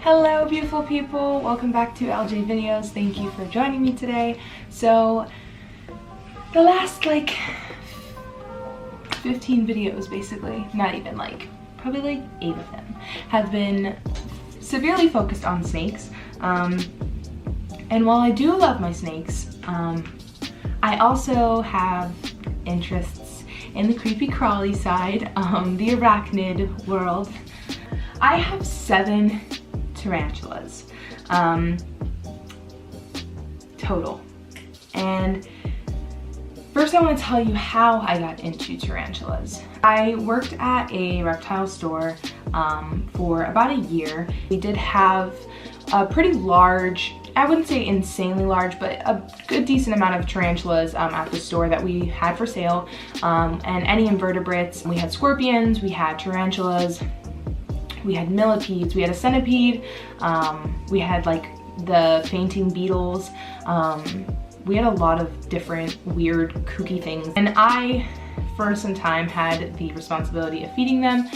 Hello beautiful people, welcome back to LJ Videos. Thank you for joining me today. So the last 15 videos basically, not even probably 8 of them, have been severely focused on snakes. And while I do love my snakes, I also have interests in the creepy crawly side, the arachnid world. I have 7 tarantulas total, and first I want to tell you how I got into tarantulas. I worked at a reptile store for about a year. We did have a pretty large, I wouldn't say insanely large, but a good decent amount of tarantulas at the store that we had for sale, and any invertebrates. We had scorpions, we had tarantulas, we had millipedes, we had a centipede, we had the fainting beetles, we had a lot of different weird kooky things. And I, for some time, had the responsibility of feeding them.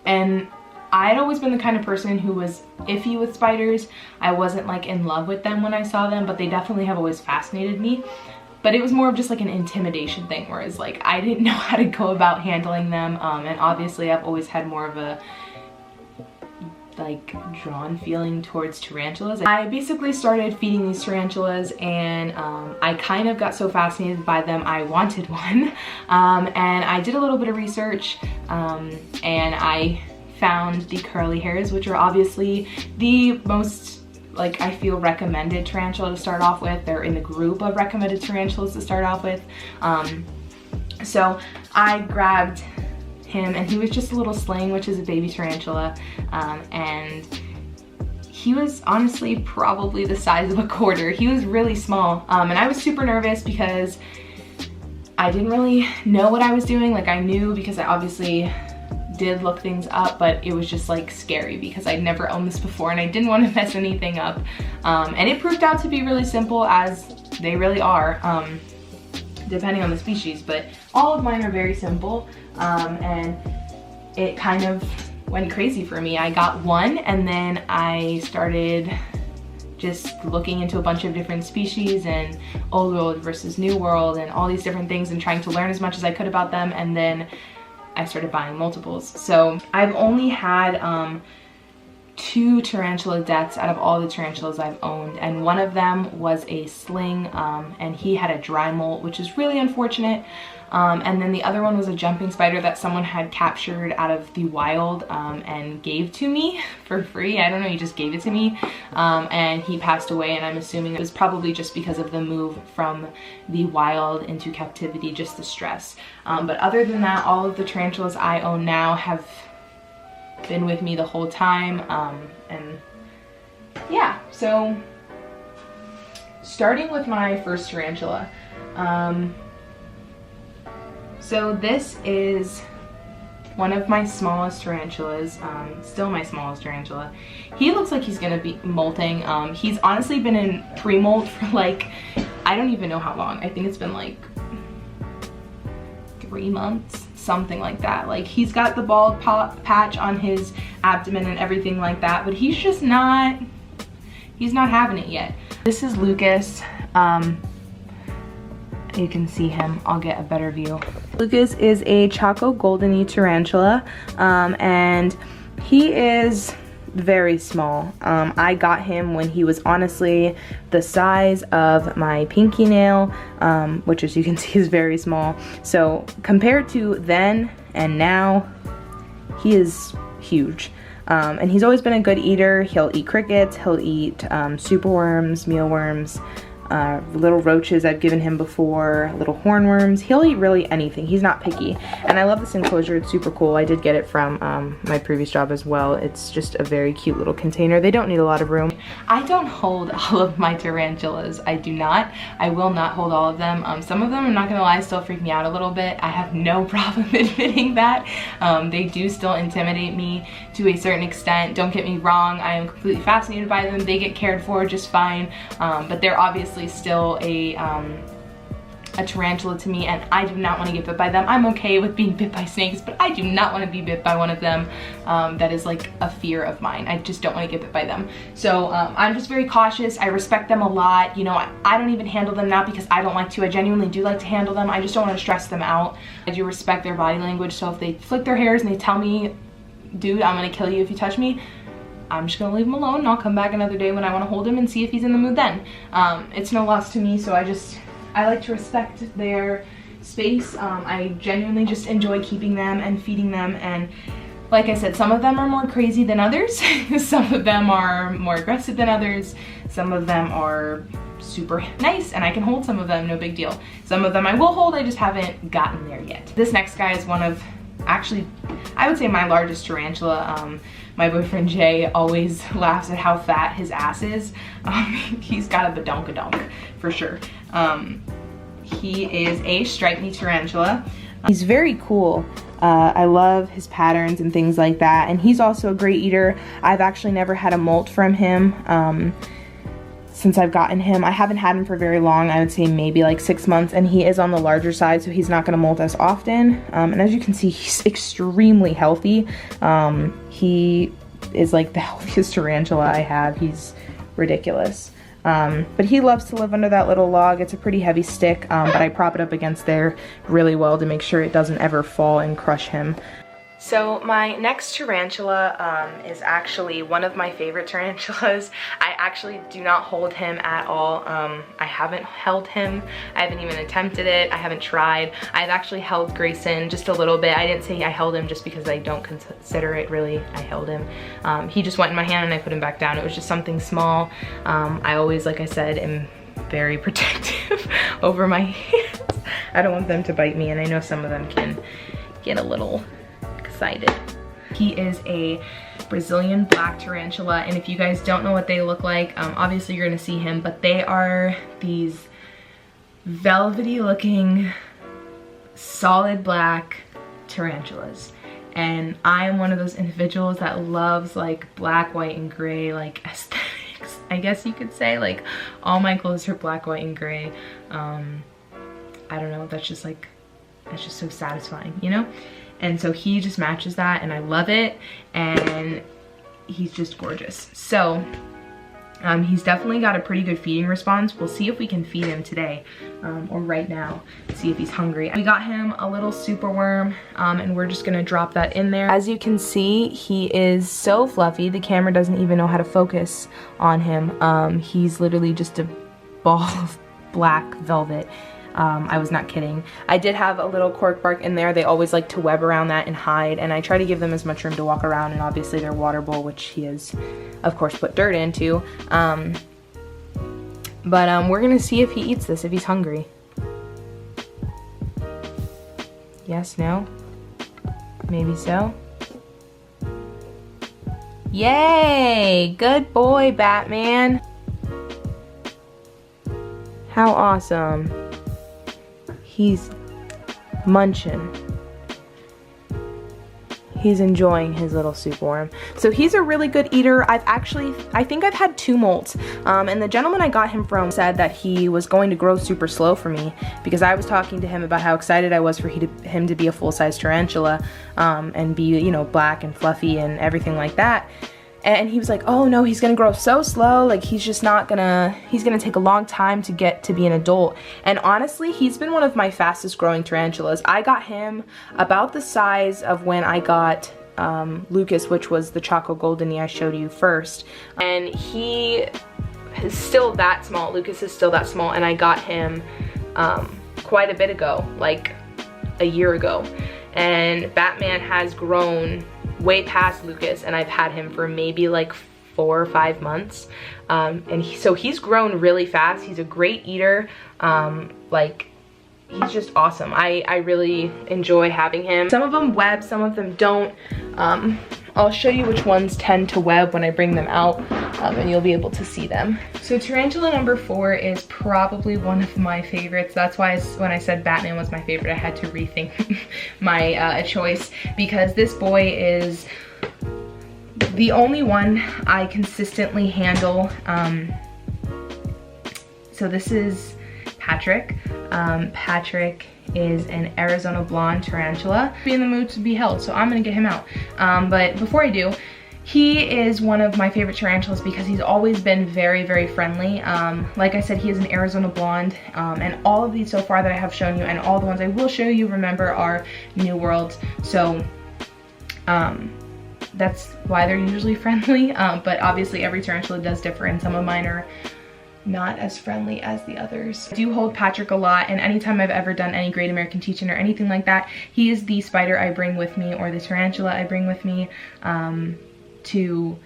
And I had always been the kind of person who was iffy with spiders. I wasn't in love with them when I saw them, but they definitely have always fascinated me. But it was more of just an intimidation thing, whereas I didn't know how to go about handling them, and obviously I've always had more of a drawn feeling towards tarantulas. I basically started feeding these tarantulas, and I kind of got so fascinated by them I wanted one, and I did a little bit of research, and I found the curly hairs, which are obviously the most I feel recommended tarantula to start off with. They're in the group of recommended tarantulas to start off with. So I grabbed him, and he was just a little sling, which is a baby tarantula, and he was honestly probably the size of a quarter. He was really small, and I was super nervous because I didn't really know what I was doing. I knew because I obviously did look things up, but it was just scary because I'd never owned this before and I didn't want to mess anything up. And it proved out to be really simple, as they really are, depending on the species, but all of mine are very simple. And it kind of went crazy for me. I got one, and then I started just looking into a bunch of different species and old world versus new world and all these different things and trying to learn as much as I could about them, and then I started buying multiples. So I've only had 2 tarantula deaths out of all the tarantulas I've owned, and one of them was a sling, and he had a dry molt, which is really unfortunate. And then the other one was a jumping spider that someone had captured out of the wild and gave to me for free. I don't know, he just gave it to me, and he passed away, and I'm assuming it was probably just because of the move from the wild into captivity, just the stress. But other than that, all of the tarantulas I own now have been with me the whole time, and yeah. So starting with my first tarantula, so this is one of my smallest tarantulas, still my smallest tarantula. He looks like he's gonna be molting. He's honestly been in pre-molt for I don't even know how long. I think it's been 3 months, something like that. He's got the bald patch on his abdomen and everything like that, but he's just not, he's not having it yet. This is Lucas. You can see him, I'll get a better view. Lucas is a Choco Goldeny tarantula, and he is very small. I got him when he was honestly the size of my pinky nail, which as you can see is very small. So compared to then and now, he is huge. And he's always been a good eater. He'll eat crickets, he'll eat superworms, mealworms, little roaches I've given him before, little hornworms. He'll eat really anything. He's not picky. And I love this enclosure. It's super cool. I did get it from my previous job as well. It's just a very cute little container. They don't need a lot of room. I don't hold all of my tarantulas. I do not. I will not hold all of them. Some of them, I'm not gonna lie, still freak me out a little bit. I have no problem admitting that. They do still intimidate me to a certain extent. Don't get me wrong. I am completely fascinated by them. They get cared for just fine. But they're obviously still a a tarantula to me, and I do not want to get bit by them. I'm okay with being bit by snakes, but I do not want to be bit by one of them. That is like a fear of mine. I just don't want to get bit by them. So I'm just very cautious. I respect them a lot. You know, I don't even handle them, not because I don't like to. I genuinely do like to handle them. I just don't want to stress them out. I do respect their body language. So if they flick their hairs and they tell me, dude, I'm gonna kill you if you touch me, I'm just gonna leave him alone, and I'll come back another day when I want to hold him and see if he's in the mood then. It's no loss to me, so I like to respect their space. I genuinely just enjoy keeping them and feeding them, and like I said, some of them are more crazy than others. Some of them are more aggressive than others. Some of them are super nice, and I can hold some of them, no big deal. Some of them I will hold, I just haven't gotten there yet. This next guy is one of, actually, I would say my largest tarantula. My boyfriend Jay always laughs at how fat his ass is. He's got a badonkadonk for sure. He is a striped knee tarantula. He's very cool. I love his patterns and things like that, and he's also a great eater. I've actually never had a molt from him since I've gotten him. I haven't had him for very long. I would say maybe like 6 months, and he is on the larger side, so he's not gonna molt as often. And as you can see, he's extremely healthy. He is like the healthiest tarantula I have. He's ridiculous. But he loves to live under that little log. It's a pretty heavy stick, but I prop it up against there really well to make sure it doesn't ever fall and crush him. So my next tarantula is actually one of my favorite tarantulas. I actually do not hold him at all. I haven't held him. I haven't even attempted it. I haven't tried. I've actually held Grayson just a little bit. I didn't say I held him just because I don't consider it really I held him. He just went in my hand and I put him back down. It was just something small. I always, like I said, am very protective over my hands. I don't want them to bite me, and I know some of them can get a little excited. He is a Brazilian black tarantula, and if you guys don't know what they look like, obviously you're gonna see him, but they are these velvety looking solid black tarantulas. And I am one of those individuals that loves like black, white, and gray like aesthetics, I guess you could say. Like all my clothes are black, white, and gray. I don't know, that's just so satisfying, you know? And so he just matches that, and I love it, and he's just gorgeous. So he's definitely got a pretty good feeding response. We'll see if we can feed him today, or right now, see if he's hungry. We got him a little super worm, and we're just gonna drop that in there. As you can see, he is so fluffy, the camera doesn't even know how to focus on him. He's literally just a ball of black velvet. I was not kidding. I did have a little cork bark in there. They always like to web around that and hide, and I try to give them as much room to walk around, and obviously their water bowl, which he has of course put dirt into. But we're gonna see if he eats this, if he's hungry. Yes, no? Maybe so? Yay! Good boy, Batman! How awesome. He's munching. He's enjoying his little soup worm. So he's a really good eater. I think I've had 2 molts. And the gentleman I got him from said that he was going to grow super slow for me, because I was talking to him about how excited I was for him to be a full-size tarantula, and be, you know, black and fluffy and everything like that. And he was like, oh no, he's gonna grow so slow, like he's gonna take a long time to get to be an adult. And honestly, he's been one of my fastest growing tarantulas. I got him about the size of when I got Lucas, which was the Choco Goldenie I showed you first. And he is still that small. Lucas is still that small, and I got him quite a bit ago, like a year ago. And Batman has grown way past Lucas, and I've had him for maybe like 4 or 5 months. So he's grown really fast. He's a great eater. Like, he's just awesome. I really enjoy having him. Some of them web, some of them don't. I'll show you which ones tend to web when I bring them out, and you'll be able to see them. So tarantula number 4 is probably one of my favorites. That's why when I said Batman was my favorite, I had to rethink my choice, because this boy is the only one I consistently handle. So this is Patrick. Patrick is an Arizona blonde tarantula. Be in the mood to be held, so I'm gonna get him out. But before I do, he is one of my favorite tarantulas because he's always been very, very friendly. Like I said, he is an Arizona blonde, and all of these so far that I have shown you, and all the ones I will show you, remember, are New Worlds. So that's why they're usually friendly, but obviously every tarantula does differ, and some of mine are not as friendly as the others. I do hold Patrick a lot, and anytime I've ever done any Great American Teach-In or anything like that, he is the spider I bring with me, or the tarantula I bring with me, to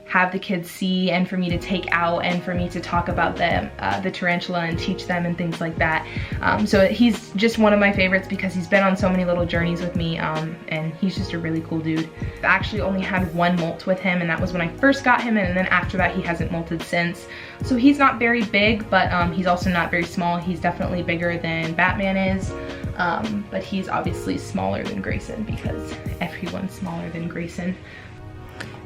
have the kids see, and for me to take out, and for me to talk about them, the tarantula, and teach them and things like that. So he's just one of my favorites because he's been on so many little journeys with me, and he's just a really cool dude. I've actually only had one molt with him, and that was when I first got him, and then after that he hasn't molted since. So he's not very big, but he's also not very small. He's definitely bigger than Batman is, but he's obviously smaller than Grayson because everyone's smaller than Grayson.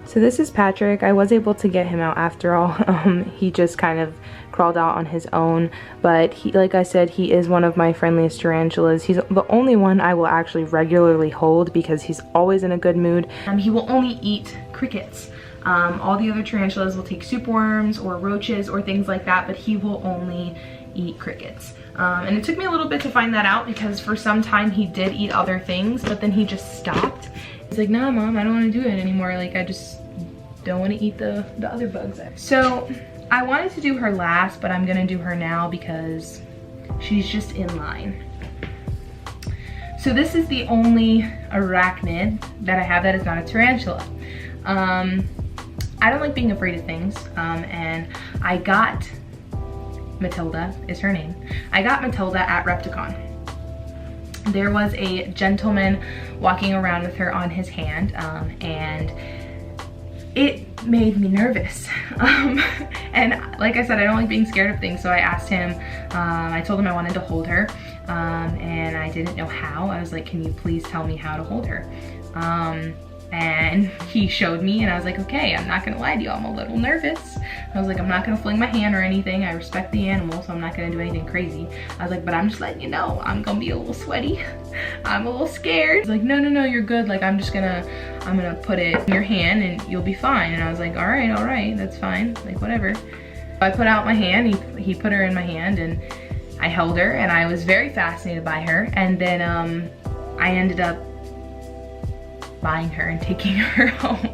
So this is Patrick. I was able to get him out after all. He just kind of crawled out on his own, but he, like I said, he is one of my friendliest tarantulas. He's the only one I will actually regularly hold because he's always in a good mood. He will only eat crickets. All the other tarantulas will take soup worms or roaches or things like that, but he will only eat crickets. And it took me a little bit to find that out because for some time he did eat other things, but then he just stopped. He's like, "No, Mom, I don't want to do it anymore. Like, I just don't want to eat the other bugs." So I wanted to do her last, but I'm gonna do her now because she's just in line. So this is the only arachnid that I have that is not a tarantula. I don't like being afraid of things, and I got Matilda is her name. I got Matilda at Repticon. There was a gentleman walking around with her on his hand, and it made me nervous. And like I said, I don't like being scared of things, so I asked him, I told him I wanted to hold her, and I didn't know how. I was like, "Can you please tell me how to hold her?" And he showed me, and I was like, "Okay, I'm not gonna lie to you, I'm a little nervous." I was like, "I'm not gonna fling my hand or anything. I respect the animal, so I'm not gonna do anything crazy." I was like, "But I'm just letting you know, I'm gonna be a little sweaty. I'm a little scared." He's like, "No, no, no, you're good. Like, I'm gonna put it in your hand and you'll be fine." And I was like, all right, that's fine. Like, whatever. I put out my hand, he put her in my hand, and I held her, and I was very fascinated by her. And then I ended up buying her and taking her home.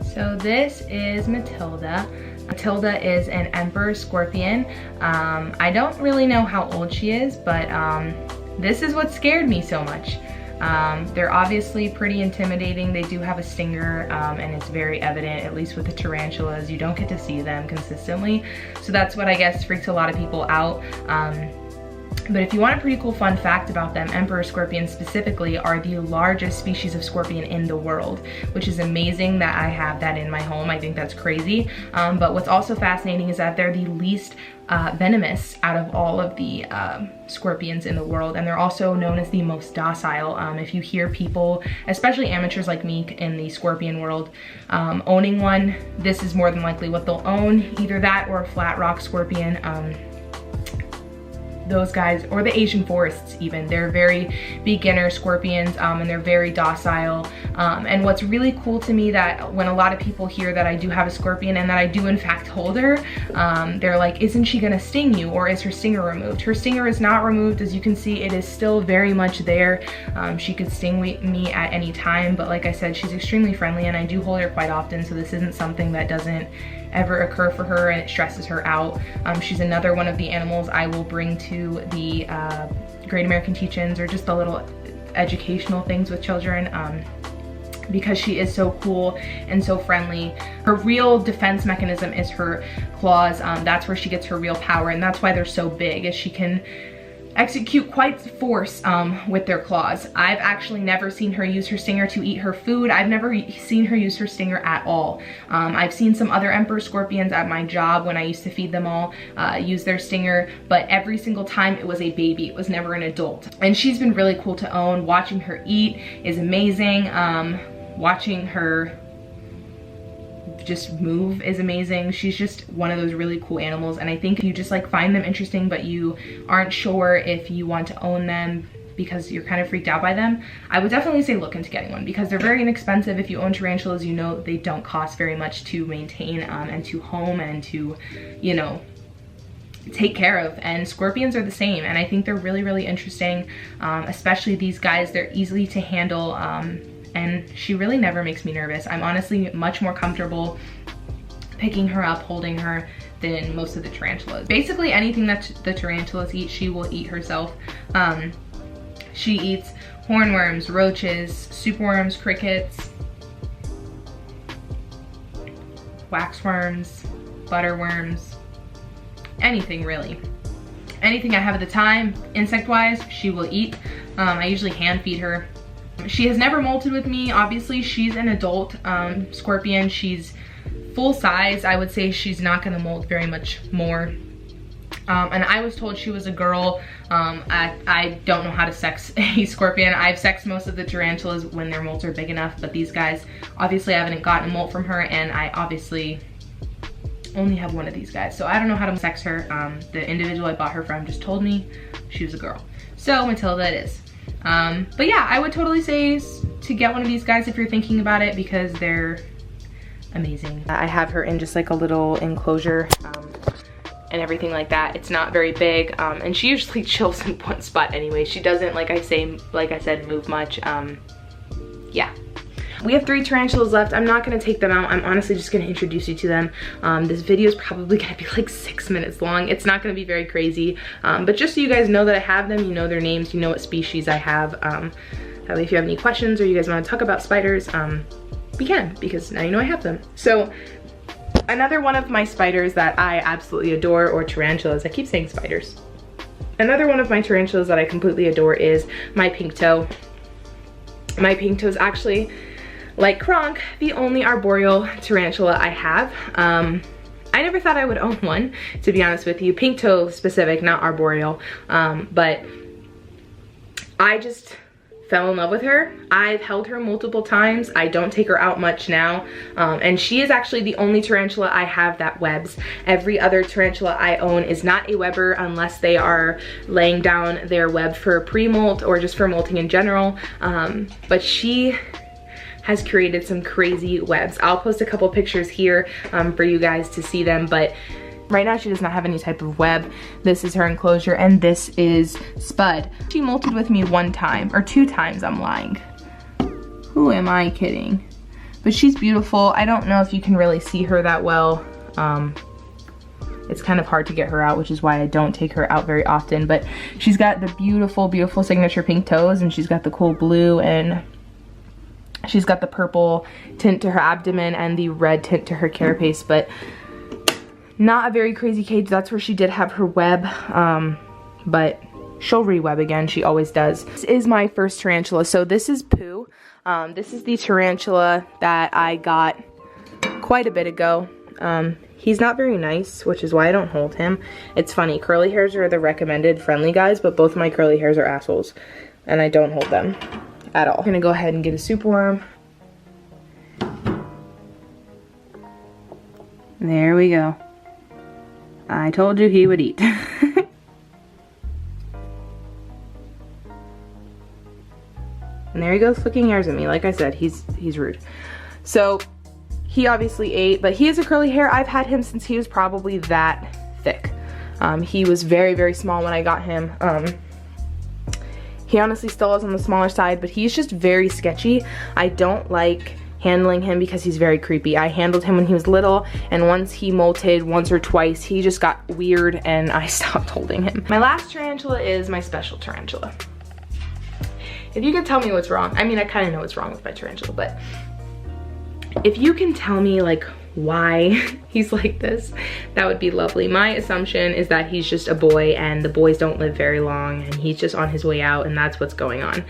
So this is Matilda. Matilda is an emperor scorpion. I don't really know how old she is, but this is what scared me so much. They're obviously pretty intimidating. They do have a stinger, and it's very evident, at least with the tarantulas. You don't get to see them consistently. So that's what I guess freaks a lot of people out. But if you want a pretty cool fun fact about them, emperor scorpions specifically are the largest species of scorpion in the world, which is amazing that I have that in my home. I think that's crazy. But what's also fascinating is that they're the least venomous out of all of the scorpions in the world, and they're also known as the most docile. If you hear people, especially amateurs like me in the scorpion world, owning one, this is more than likely what they'll own, either that or a flat rock scorpion. Those guys, or the Asian forests even, they're very beginner scorpions, and they're very docile. And what's really cool to me, that when a lot of people hear that I do have a scorpion and that I do in fact hold her, they're like, "Isn't she gonna sting you, or is her stinger removed?" Her stinger is not removed. As you can see, it is still very much there. She could sting me at any time, but like I said, she's extremely friendly, and I do hold her quite often, so this isn't something that doesn't ever occur for her and it stresses her out. She's another one of the animals I will bring to the Great American Teach-Ins, or just the little educational things with children, because she is so cool and so friendly. Her real defense mechanism is her claws. That's where she gets her real power, and that's why they're so big, is she can execute quite force with their claws. I've actually never seen her use her stinger to eat her food. I've never seen her use her stinger at all. I've seen some other emperor scorpions at my job when I used to feed them all use their stinger, but every single time it was a baby. It was never an adult. And she's been really cool to own. Watching her eat is amazing. Watching her just move is amazing. She's just one of those really cool animals, and I think you just like find them interesting but you aren't sure if you want to own them because you're kind of freaked out by them, I would definitely say look into getting one because they're very inexpensive. If you own tarantulas, you know they don't cost very much to maintain and to home and to, you know, take care of. And scorpions are the same, and I think they're really, really interesting, especially these guys. They're easy to handle, and she really never makes me nervous. I'm honestly much more comfortable picking her up, holding her, than most of the tarantulas. Basically anything that the tarantulas eat, she will eat herself. She eats hornworms, roaches, superworms, crickets, waxworms, butterworms, anything really. Anything I have at the time, insect-wise, she will eat. I usually hand feed her. She has never molted with me. Obviously, she's an adult scorpion. She's full size. I would say she's not gonna molt very much more. And I was told she was a girl. I don't know how to sex a scorpion. I've sexed most of the tarantulas when their molts are big enough, but these guys, obviously I haven't gotten a molt from her, and I obviously only have one of these guys. So I don't know how to sex her. The individual I bought her from just told me she was a girl. So Matilda it is. But yeah, I would totally say to get one of these guys if you're thinking about it because they're amazing. I have her in just like a little enclosure. And everything like that. It's not very big, and she usually chills in one spot anyway. She doesn't, like I said, move much. Yeah. We have 3 tarantulas left. I'm not gonna take them out. I'm honestly just gonna introduce you to them. This video is probably gonna be like 6 minutes long. It's not gonna be very crazy, but just so you guys know that I have them, you know their names, you know what species I have. That way if you have any questions or you guys wanna talk about spiders, we can, because now you know I have them. So, another one of my spiders that I absolutely adore, or tarantulas, I keep saying spiders. Another one of my tarantulas that I completely adore is my pink toe. My pink toe is actually, like Kronk, the only arboreal tarantula I have. I never thought I would own one, to be honest with you. Pink toe specific, not arboreal. But I just fell in love with her. I've held her multiple times. I don't take her out much now. And she is actually the only tarantula I have that webs. Every other tarantula I own is not a webber unless they are laying down their web for pre-molt or just for molting in general. But she has created some crazy webs. I'll post a couple pictures here for you guys to see them, but right now she does not have any type of web. This is her enclosure, and this is Spud. She molted with me 1 time, or 2 times, I'm lying. Who am I kidding? But she's beautiful. I don't know if you can really see her that well. It's kind of hard to get her out, which is why I don't take her out very often, but she's got the beautiful, beautiful signature pink toes, and she's got the cool blue, and she's got the purple tint to her abdomen and the red tint to her carapace, but not a very crazy cage. That's where she did have her web, but she'll re-web again. She always does. This is my first tarantula. So this is Pooh. This is the tarantula that I got quite a bit ago. He's not very nice, which is why I don't hold him. It's funny, curly hairs are the recommended friendly guys, but both of my curly hairs are assholes, and I don't hold them at all. I'm gonna go ahead and get a superworm. There we go. I told you he would eat. And there he goes flicking hairs at me. Like I said, he's rude. So he obviously ate, but he has a curly hair. I've had him since he was probably that thick. He was very, very small when I got him. He honestly still is on the smaller side, but he's just very sketchy. I don't like handling him because he's very creepy. I handled him when he was little, and once he molted once or twice, he just got weird and I stopped holding him. My last tarantula is my special tarantula. If you can tell me what's wrong, I mean, I kind of know what's wrong with my tarantula, but if you can tell me like why he's like this, that would be lovely. My assumption is that he's just a boy and the boys don't live very long and he's just on his way out and that's what's going on.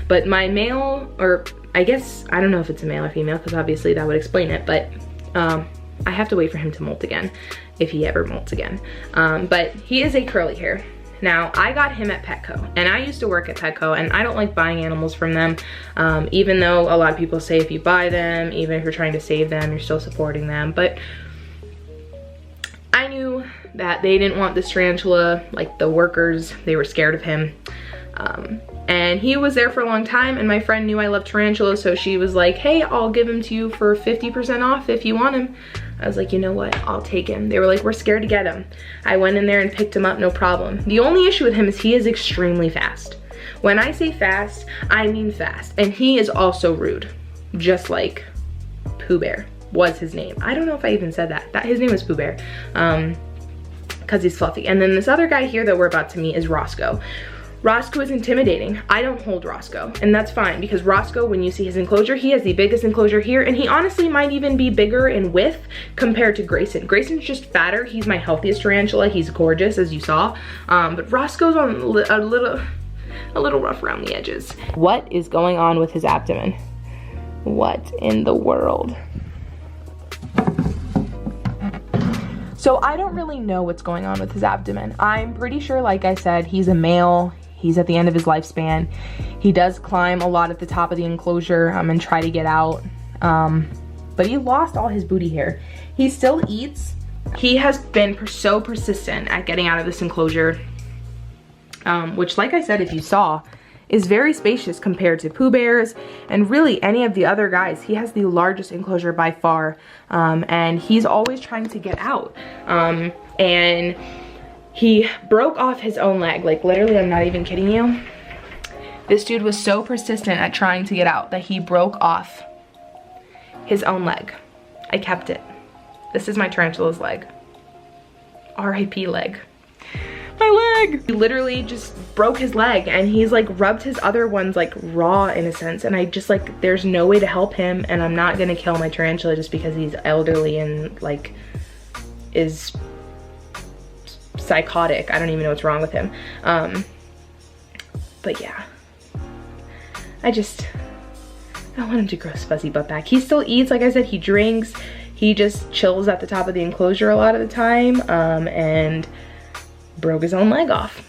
But my male, or I guess, I don't know if it's a male or female because obviously that would explain it, but I have to wait for him to molt again if he ever molts again. But he is a curly hair. Now, I got him at Petco, and I used to work at Petco, and I don't like buying animals from them, even though a lot of people say if you buy them, even if you're trying to save them, you're still supporting them. But I knew that they didn't want this tarantula, like the workers, they were scared of him. And he was there for a long time, and my friend knew I loved tarantulas, so she was like, hey, I'll give him to you for 50% off if you want him. I was like, you know what, I'll take him. They were like, we're scared to get him. I went in there and picked him up, no problem. The only issue with him is he is extremely fast. When I say fast, I mean fast. And he is also rude, just like Pooh Bear was his name. I don't know if I even said that. His name was Pooh Bear, because he's fluffy. And then this other guy here that we're about to meet is Roscoe. Roscoe is intimidating. I don't hold Roscoe, and that's fine, because Roscoe, when you see his enclosure, he has the biggest enclosure here, and he honestly might even be bigger in width compared to Grayson. Grayson's just fatter. He's my healthiest tarantula. He's gorgeous, as you saw, but Roscoe's on a little rough around the edges. What is going on with his abdomen? What in the world? So I don't really know what's going on with his abdomen. I'm pretty sure, like I said, he's a male. He's at the end of his lifespan. He does climb a lot at the top of the enclosure and try to get out. But he lost all his booty hair. He still eats. He has been so persistent at getting out of this enclosure, which, like I said, if you saw, is very spacious compared to Pooh Bear's and really any of the other guys. He has the largest enclosure by far, and he's always trying to get out. And he broke off his own leg. Like, literally, I'm not even kidding you. This dude was so persistent at trying to get out that he broke off his own leg. I kept it. This is my tarantula's leg. R.I.P. leg. My leg! He literally just broke his leg, and he's like rubbed his other ones like raw in a sense, and I just like, there's no way to help him, and I'm not gonna kill my tarantula just because he's elderly and like is psychotic. I don't even know what's wrong with him. But yeah, I want him to grow his fuzzy butt back. He still eats, like I said, he drinks, he just chills at the top of the enclosure a lot of the time, and broke his own leg off.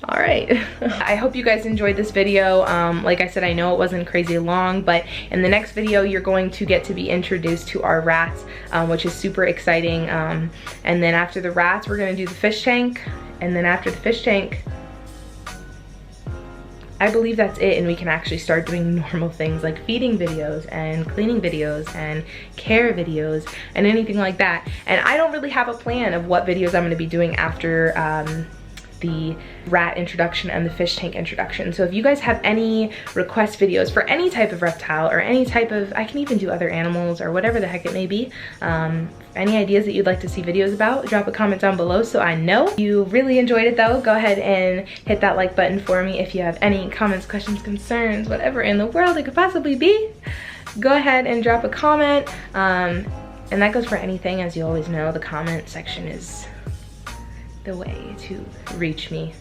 All right. I hope you guys enjoyed this video. Like I said, I know it wasn't crazy long, but in the next video, you're going to get to be introduced to our rats, which is super exciting. And then after the rats, we're gonna do the fish tank. And then after the fish tank, I believe that's it, and we can actually start doing normal things like feeding videos and cleaning videos and care videos and anything like that. And I don't really have a plan of what videos I'm gonna be doing after the rat introduction and the fish tank introduction. So if you guys have any request videos for any type of reptile or any type of, I can even do other animals or whatever the heck it may be, any ideas that you'd like to see videos about, drop a comment down below so I know. If you really enjoyed it though, go ahead and hit that like button for me. If you have any comments, questions, concerns, whatever in the world it could possibly be, go ahead and drop a comment. And that goes for anything. As you always know, the comment section is the way to reach me,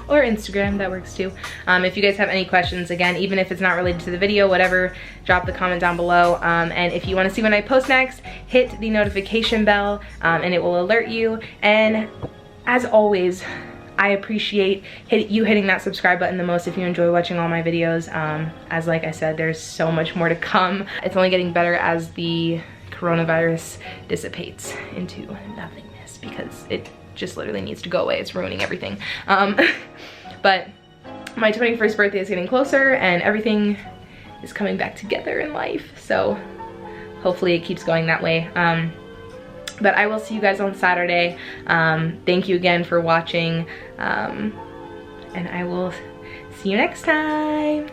or Instagram, that works too. If you guys have any questions, again, even if it's not related to the video, whatever, drop the comment down below. And if you want to see when I post next, hit the notification bell, and it will alert you. And as always, I appreciate you hitting that subscribe button the most if you enjoy watching all my videos. As like I said, there's so much more to come. It's only getting better as the coronavirus dissipates into nothingness, because it just literally needs to go away. It's ruining everything. But my 21st birthday is getting closer, and everything is coming back together in life. So hopefully it keeps going that way. But I will see you guys on Saturday. Thank you again for watching, and I will see you next time.